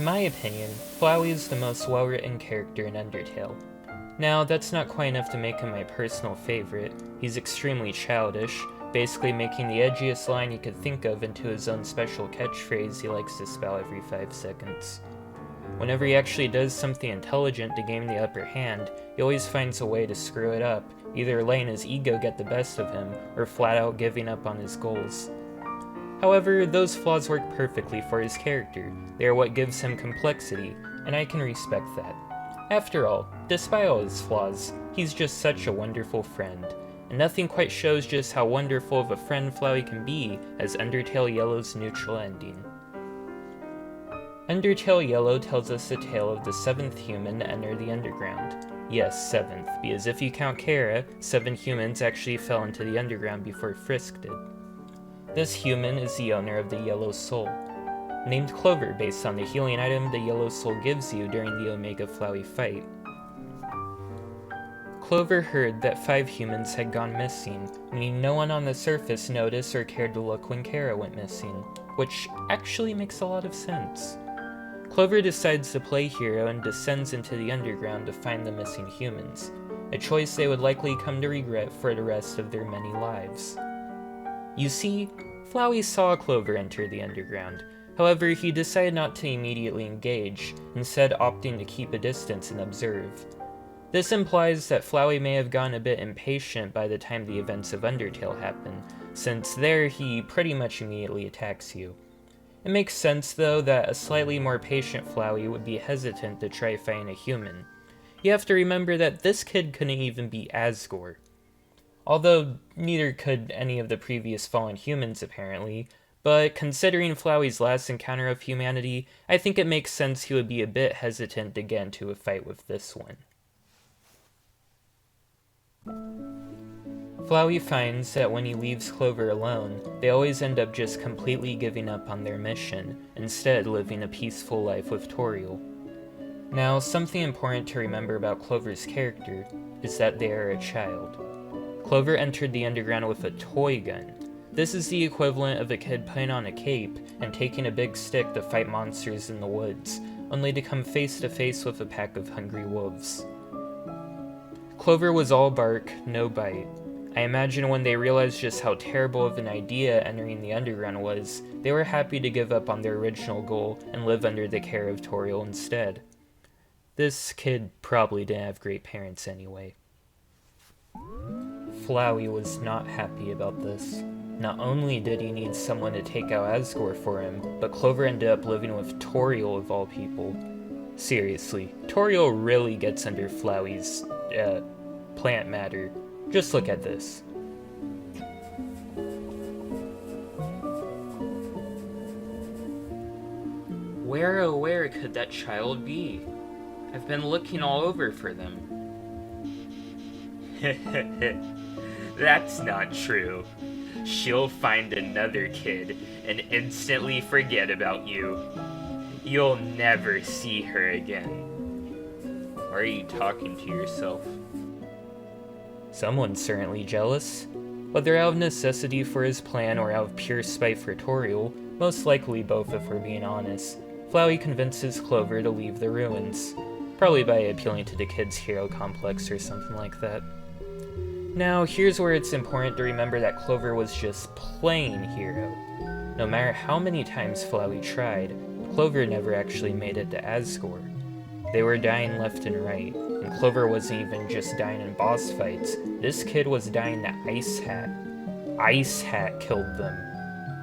my opinion, Flowey is the most well-written character in Undertale. Now, that's not quite enough to make him my personal favorite. He's extremely childish, basically making the edgiest line you could think of into his own special catchphrase he likes to spout every 5 seconds. Whenever he actually does something intelligent to gain the upper hand, he always finds a way to screw it up, either letting his ego get the best of him, or flat out giving up on his goals. However, those flaws work perfectly for his character. They are what gives him complexity, and I can respect that. After all, despite all his flaws, he's just such a wonderful friend, and nothing quite shows just how wonderful of a friend Flowey can be as Undertale Yellow's neutral ending. Undertale Yellow tells us the tale of the 7th human to enter the underground. Yes, 7th, because if you count Kara, 7 humans actually fell into the underground before Frisk did. This human is the owner of the Yellow Soul, named Clover based on the healing item the Yellow Soul gives you during the Omega Flowey fight. Clover heard that 5 humans had gone missing, meaning no one on the surface noticed or cared to look when Kara went missing, which actually makes a lot of sense. Clover decides to play hero and descends into the underground to find the missing humans, a choice they would likely come to regret for the rest of their many lives. You see, Flowey saw Clover enter the underground. However, he decided not to immediately engage, instead opting to keep a distance and observe. This implies that Flowey may have gotten a bit impatient by the time the events of Undertale happen, since there he pretty much immediately attacks you. It makes sense though that a slightly more patient Flowey would be hesitant to try fighting a human. You have to remember that this kid couldn't even beat Asgore. Although neither could any of the previous fallen humans apparently, but considering Flowey's last encounter of humanity, I think it makes sense he would be a bit hesitant to get into a fight with this one. Flowey finds that when he leaves Clover alone, they always end up just completely giving up on their mission, instead living a peaceful life with Toriel. Now, something important to remember about Clover's character is that they are a child. Clover entered the underground with a toy gun. This is the equivalent of a kid putting on a cape and taking a big stick to fight monsters in the woods, only to come face to face with a pack of hungry wolves. Clover was all bark, no bite. I imagine when they realized just how terrible of an idea entering the underground was, they were happy to give up on their original goal and live under the care of Toriel instead. This kid probably didn't have great parents anyway. Flowey was not happy about this. Not only did he need someone to take out Asgore for him, but Clover ended up living with Toriel of all people. Seriously, Toriel really gets under Flowey's, plant matter. Just look at this. Where oh where could that child be? I've been looking all over for them. That's not true. She'll find another kid and instantly forget about you. You'll never see her again. Are you talking to yourself? Someone's certainly jealous. Whether out of necessity for his plan or out of pure spite for Toriel, most likely both if we're being honest, Flowey convinces Clover to leave the ruins. Probably by appealing to the kid's hero complex or something like that. Now, here's where it's important to remember that Clover was just playing hero. No matter how many times Flowey tried, Clover never actually made it to Asgore. They were dying left and right, and Clover wasn't even just dying in boss fights. This kid was dying to Ice Hat. Ice Hat killed them.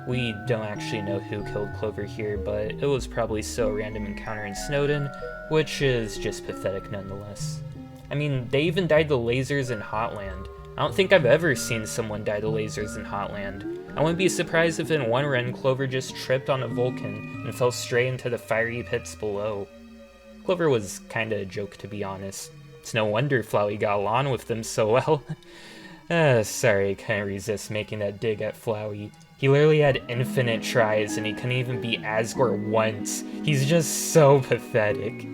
We don't actually know who killed Clover here, but it was probably still a random encounter in Snowdin, which is just pathetic nonetheless. I mean, they even died to lasers in Hotland. I don't think I've ever seen someone die to lasers in Hotland. I wouldn't be surprised if in one run Clover just tripped on a Vulcan and fell straight into the fiery pits below. Clover was kinda a joke, to be honest. It's no wonder Flowey got along with them so well. Sorry, I couldn't resist making that dig at Flowey. He literally had infinite tries and he couldn't even beat Asgore once. He's just so pathetic.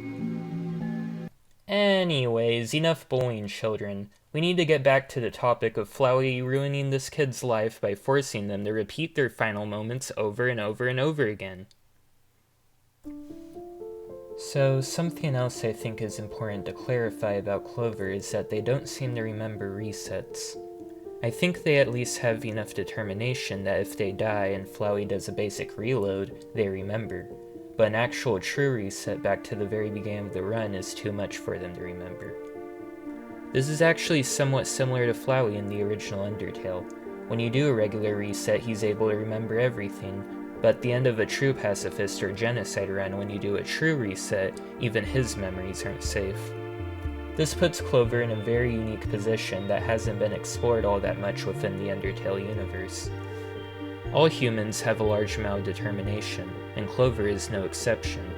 Anyways, enough bullying children. We need to get back to the topic of Flowey ruining this kid's life by forcing them to repeat their final moments over and over and over again. So, something else I think is important to clarify about Clover is that they don't seem to remember resets. I think they at least have enough determination that if they die and Flowey does a basic reload, they remember. But an actual true reset back to the very beginning of the run is too much for them to remember. This is actually somewhat similar to Flowey in the original Undertale. When you do a regular reset, he's able to remember everything, but at the end of a true pacifist or genocide run, when you do a true reset, even his memories aren't safe. This puts Clover in a very unique position that hasn't been explored all that much within the Undertale universe. All humans have a large amount of determination, and Clover is no exception.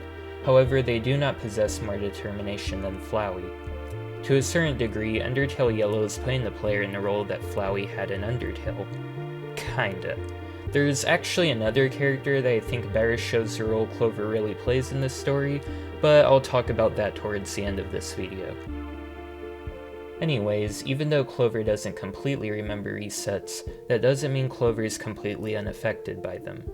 However, they do not possess more determination than Flowey. To a certain degree, Undertale Yellow is playing the player in the role that Flowey had in Undertale. Kinda. There's actually another character that I think better shows the role Clover really plays in this story, but I'll talk about that towards the end of this video. Anyways, even though Clover doesn't completely remember resets, that doesn't mean Clover is completely unaffected by them.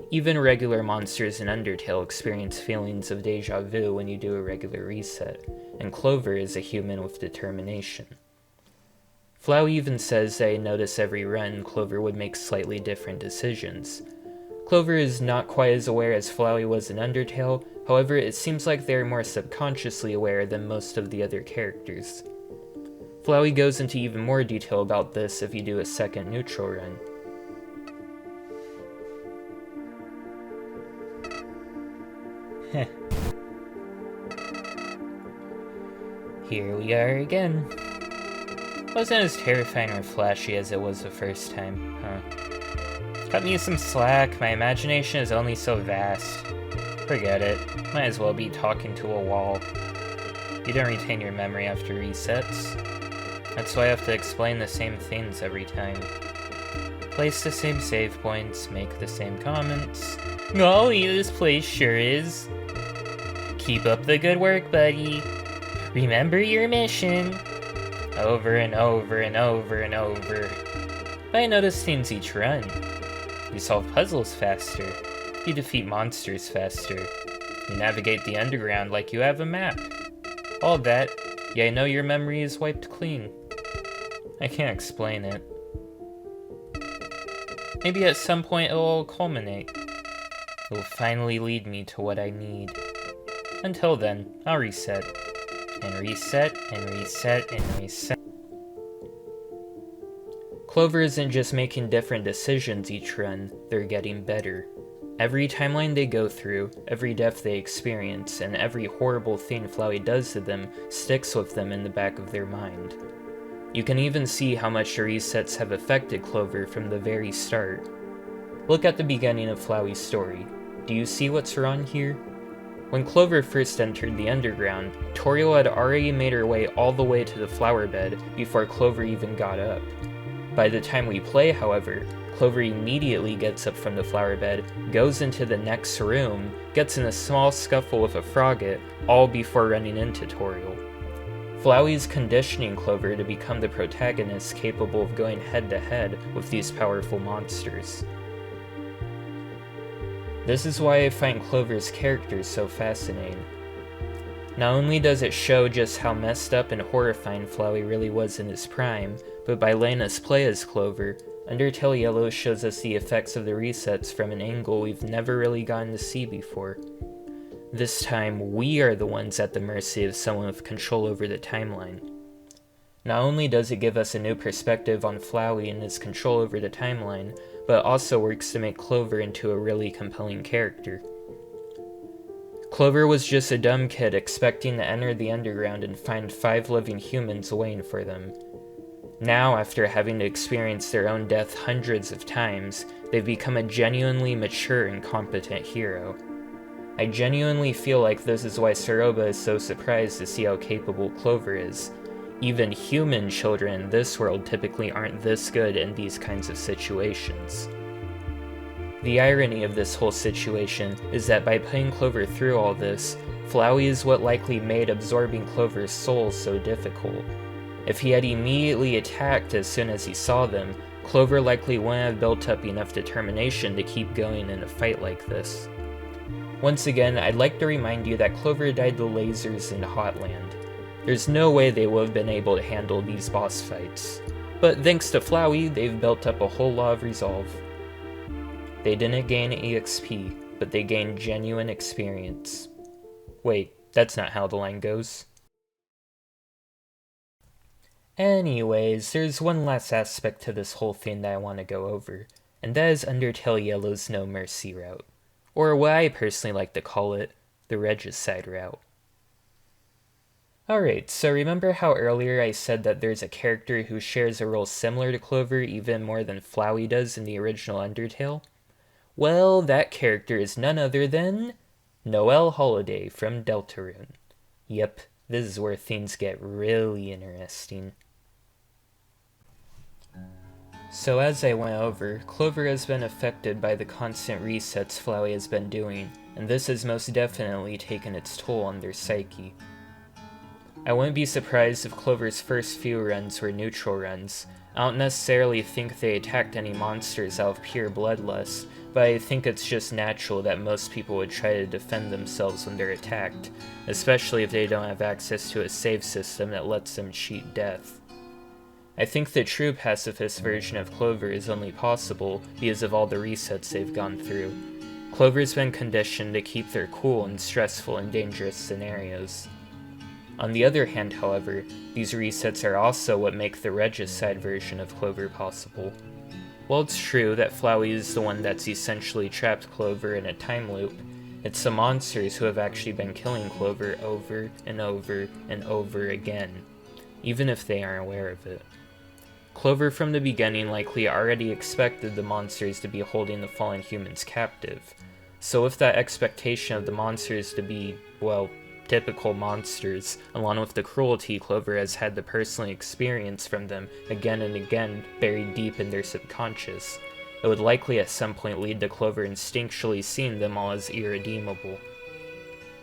Even regular monsters in Undertale experience feelings of deja vu when you do a regular reset, and Clover is a human with determination. Flowey even says that I notice every run Clover would make slightly different decisions. Clover is not quite as aware as Flowey was in Undertale, however it seems like they are more subconsciously aware than most of the other characters. Flowey goes into even more detail about this if you do a second neutral run. Heh. Here we are again. Wasn't as terrifying or flashy as it was the first time, huh? Cut me some slack, my imagination is only so vast. Forget it, might as well be talking to a wall. You don't retain your memory after resets. That's why I have to explain the same things every time. Place the same save points, make the same comments. Golly, this place sure is. Keep up the good work, buddy. Remember your mission. Over and over and over and over. But I notice things each run. You solve puzzles faster. You defeat monsters faster. You navigate the underground like you have a map. All that, yeah, I know your memory is wiped clean. I can't explain it. Maybe at some point it'll all culminate. It will finally lead me to what I need. Until then, I'll reset. And reset, and reset, and reset. Clover isn't just making different decisions each run, they're getting better. Every timeline they go through, every death they experience, and every horrible thing Flowey does to them sticks with them in the back of their mind. You can even see how much the resets have affected Clover from the very start. Look at the beginning of Flowey's story. Do you see what's wrong here? When Clover first entered the underground, Toriel had already made her way all the way to the flower bed before Clover even got up. By the time we play, however, Clover immediately gets up from the flower bed, goes into the next room, gets in a small scuffle with a frogget, all before running into Toriel. Flowey's conditioning Clover to become the protagonist capable of going head-to-head with these powerful monsters. This is why I find Clover's character so fascinating. Not only does it show just how messed up and horrifying Flowey really was in his prime, but by letting us play as Clover, Undertale Yellow shows us the effects of the resets from an angle we've never really gotten to see before. This time, we are the ones at the mercy of someone with control over the timeline. Not only does it give us a new perspective on Flowey and his control over the timeline, but it also works to make Clover into a really compelling character. Clover was just a dumb kid expecting to enter the underground and find 5 living humans waiting for them. Now, after having to experience their own death hundreds of times, they've become a genuinely mature and competent hero. I genuinely feel like this is why Soroba is so surprised to see how capable Clover is. Even human children in this world typically aren't this good in these kinds of situations. The irony of this whole situation is that by putting Clover through all this, Flowey is what likely made absorbing Clover's soul so difficult. If he had immediately attacked as soon as he saw them, Clover likely wouldn't have built up enough determination to keep going in a fight like this. Once again, I'd like to remind you that Clover died to lasers in Hotland. There's no way they would have been able to handle these boss fights. But thanks to Flowey, they've built up a whole lot of resolve. They didn't gain EXP, but they gained genuine experience. Wait, that's not how the line goes. Anyways, there's one last aspect to this whole thing that I want to go over, and that is Undertale Yellow's No Mercy route. Or what I personally like to call it, the Regicide route. Alright, so remember how earlier I said that there's a character who shares a role similar to Clover even more than Flowey does in the original Undertale? Well, that character is none other than Noelle Holiday from Deltarune. Yep, this is where things get really interesting. So as I went over, Clover has been affected by the constant resets Flowey has been doing, and this has most definitely taken its toll on their psyche. I wouldn't be surprised if Clover's first few runs were neutral runs. I don't necessarily think they attacked any monsters out of pure bloodlust, but I think it's just natural that most people would try to defend themselves when they're attacked, especially if they don't have access to a save system that lets them cheat death. I think the true pacifist version of Clover is only possible because of all the resets they've gone through. Clover's been conditioned to keep their cool in stressful and dangerous scenarios. On the other hand, however, these resets are also what make the Regicide version of Clover possible. While it's true that Flowey is the one that's essentially trapped Clover in a time loop, it's the monsters who have actually been killing Clover over and over and over again, even if they aren't aware of it. Clover from the beginning likely already expected the monsters to be holding the fallen humans captive, so with that expectation of the monsters to be, well, typical monsters, along with the cruelty Clover has had to personally experience from them again and again buried deep in their subconscious, it would likely at some point lead to Clover instinctually seeing them all as irredeemable.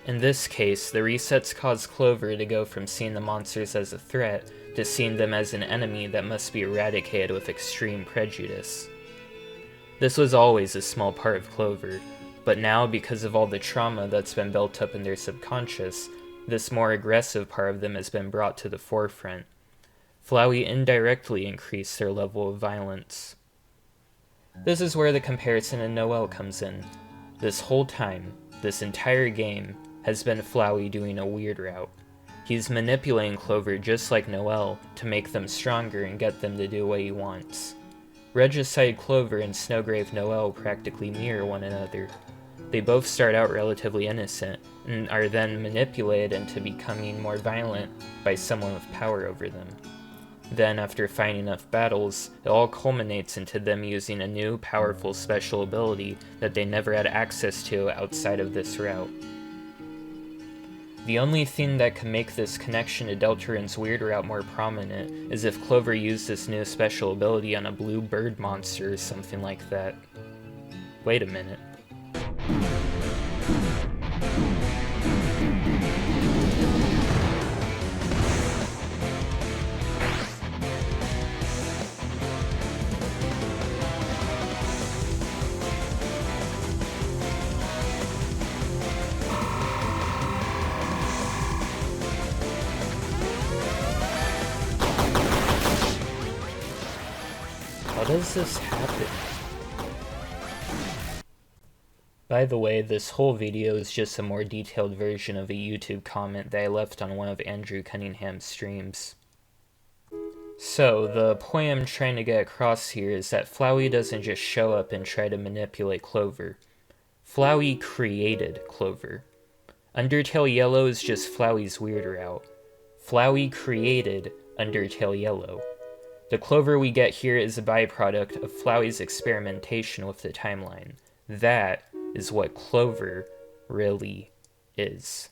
In this case, the resets caused Clover to go from seeing the monsters as a threat to seeing them as an enemy that must be eradicated with extreme prejudice. This was always a small part of Clover, but now, because of all the trauma that's been built up in their subconscious, this more aggressive part of them has been brought to the forefront. Flowey indirectly increased their level of violence. This is where the comparison to Noelle comes in. This whole time, this entire game, has been Flowey doing a weird route. He's manipulating Clover just like Noelle to make them stronger and get them to do what he wants. Regicide Clover and Snowgrave Noelle practically mirror one another. They both start out relatively innocent, and are then manipulated into becoming more violent by someone with power over them. Then, after fighting enough battles, it all culminates into them using a new, powerful special ability that they never had access to outside of this route. The only thing that could make this connection to Deltarune's weird route more prominent is if Clover used this new special ability on a blue bird monster or something like that. Wait a minute. How does this happen? By the way, this whole video is just a more detailed version of a YouTube comment that I left on one of Andrew Cunningham's streams. So, the point I'm trying to get across here is that Flowey doesn't just show up and try to manipulate Clover. Flowey created Clover. Undertale Yellow is just Flowey's weird route. Flowey created Undertale Yellow. The Clover we get here is a byproduct of Flowey's experimentation with the timeline. That is what Clover really is.